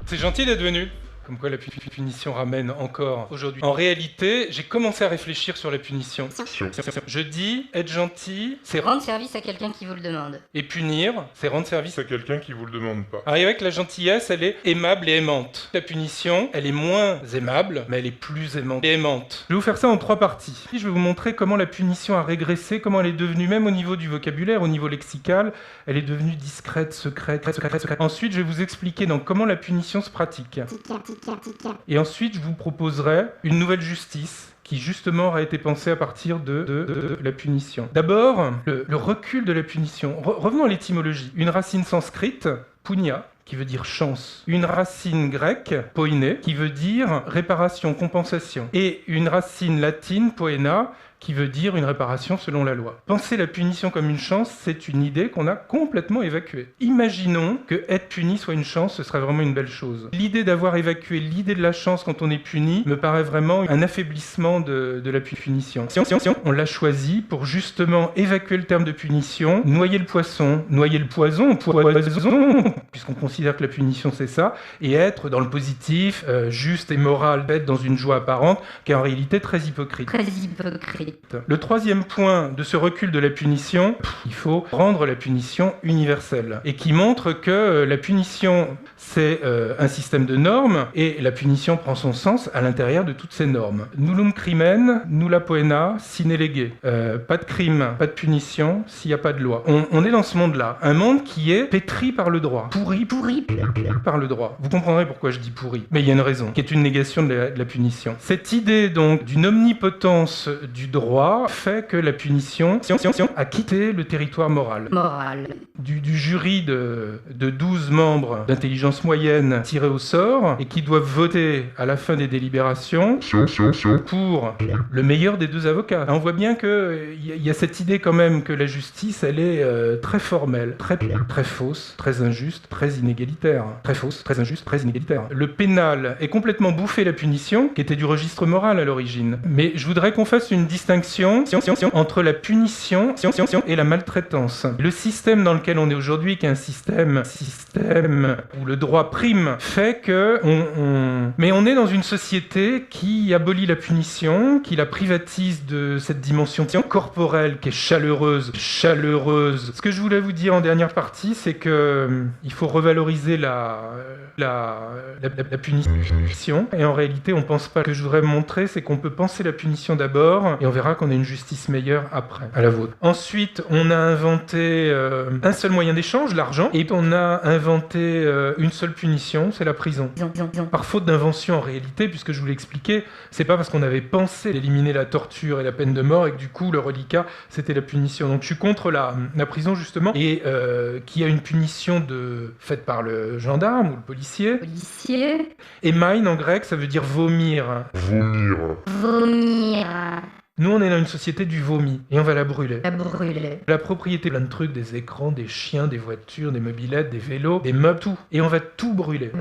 C'est gentil d'être venu. Comme quoi la punition ramène encore aujourd'hui. En réalité, j'ai commencé à réfléchir sur la punition. Je dis, être gentil, c'est Rendre service à quelqu'un qui vous le demande. Et punir, c'est rendre service à quelqu'un qui vous le demande pas. Alors, avec la gentillesse, elle est aimable et aimante. La punition, elle est moins aimable, mais elle est plus aimante et aimante. Je vais vous faire ça en 3 parties. Je vais vous montrer comment la punition a régressé, comment elle est devenue, même au niveau du vocabulaire, au niveau lexical, elle est devenue discrète, secrète. Ensuite, je vais vous expliquer donc comment la punition se pratique. Et ensuite, je vous proposerai une nouvelle justice qui justement aura été pensée à partir de la punition. D'abord, le recul de la punition. Revenons à l'étymologie. Une racine sanscrite, punya, qui veut dire chance. Une racine grecque, poiné, qui veut dire réparation, compensation. Et une racine latine, poena, qui veut dire une réparation selon la loi. Penser la punition comme une chance, c'est une idée qu'on a complètement évacuée. Imaginons que être puni soit une chance, ce serait vraiment une belle chose. L'idée d'avoir évacué l'idée de la chance quand on est puni me paraît vraiment un affaiblissement de la punition. On l'a choisi pour justement évacuer le terme de punition, noyer le poisson, noyer le poison, puisqu'on considère que la punition c'est ça, et être dans le positif, juste et moral, être dans une joie apparente, qui est en réalité très hypocrite. Le 3e point de ce recul de la punition, il faut rendre la punition universelle et qui montre que la punition c'est un système de normes et la punition prend son sens à l'intérieur de toutes ces normes. Nullum crimen, nulla poena, sine lege. Pas de crime, pas de punition s'il n'y a pas de loi. On est dans ce monde-là, un monde qui est pétri par le droit, pourri par le droit. Vous comprendrez pourquoi je dis pourri, mais il y a une raison, qui est une négation de la punition. Cette idée donc d'une omnipotence du droit fait que la punition a quitté le territoire moral. Du jury de 12 membres d'intelligence moyenne tirés au sort et qui doivent voter à la fin des délibérations pour le meilleur des 2 avocats. On voit bien qu'il y a cette idée quand même que la justice, elle est très formelle, très fausse, très injuste, très inégalitaire. Très fausse, très injuste, très inégalitaire. Le pénal est complètement bouffé la punition, qui était du registre moral à l'origine. Mais je voudrais qu'on fasse une distinction entre la punition et la maltraitance. Le système dans lequel on est aujourd'hui, qui est un système où le droit prime, fait que mais on est dans une société qui abolit la punition, qui la privatise de cette dimension corporelle qui est chaleureuse. Ce que je voulais vous dire en dernière partie, c'est que il faut revaloriser la punition. Et en réalité, on pense pas. Ce que je voudrais montrer, c'est qu'on peut penser la punition d'abord, et on verra qu'on a une justice meilleure après, à la vôtre. Ensuite, on a inventé un seul moyen d'échange, l'argent, et on a inventé une seule punition, c'est la prison. Par faute d'invention en réalité, puisque je vous l'ai expliqué, c'est pas parce qu'on avait pensé d'éliminer la torture et la peine de mort, et que du coup, le reliquat, c'était la punition. Donc je suis contre la prison, justement, et qui a une punition faite par le gendarme ou le policier. Et mine en grec, ça veut dire vomir. Nous, on est dans une société du vomi, et on va la brûler. La propriété, plein de trucs, des écrans, des chiens, des voitures, des mobylettes, des vélos, des meubles, tout. Et on va tout brûler.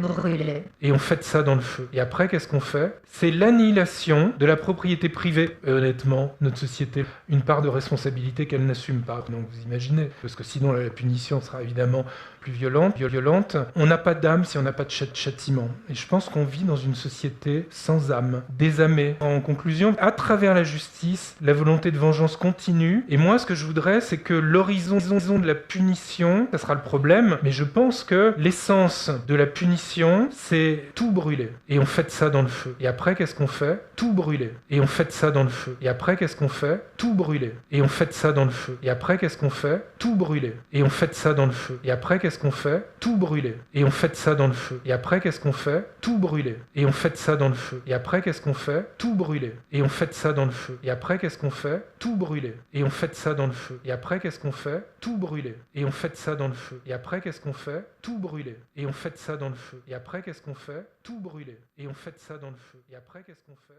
Et on fait ça dans le feu. Et après, qu'est-ce qu'on fait? C'est l'annihilation de la propriété privée. Et honnêtement, notre société, une part de responsabilité qu'elle n'assume pas. Donc vous imaginez, parce que sinon la punition sera évidemment plus violente. On n'a pas d'âme si on n'a pas de châtiment. Et je pense qu'on vit dans une société sans âme, désamée. En conclusion, à travers la justice, la volonté de vengeance continue. Et moi, ce que je voudrais, c'est que l'horizon de la punition, ça sera le problème, mais je pense que l'essence de la punition, c'est tout brûler. Et on fait ça dans le feu. Et après, qu'est-ce qu'on fait? Tout brûler. Et on fait ça dans le feu. Et après, qu'est-ce qu'on fait? Tout brûler. Et on fait ça dans le feu. Et après, qu'est-ce qu'on fait? Tout brûler. Et on fait ça dans le feu. Et après, qu'est-ce qu'on fait? Tout brûler. Et on fait ça dans le feu. Et après, qu'est-ce qu'on fait? Tout brûler. Et on fait ça dans le feu. Et après, qu'est-ce qu'on fait? Tout brûler. Et on fait ça dans le feu. Et après, qu'est-ce qu'on fait? Tout brûler. Et on fait ça dans le feu. Et après, qu'est-ce qu'on fait? Tout brûler. Et on fait ça dans le feu. Et après, qu'est-ce qu'on fait? Tout brûler. Et on fait ça dans le feu. Et après, qu'est-ce qu'on fait? Tout brûler. Et on fait ça dans le feu. Et après, qu'est-ce qu'on fait?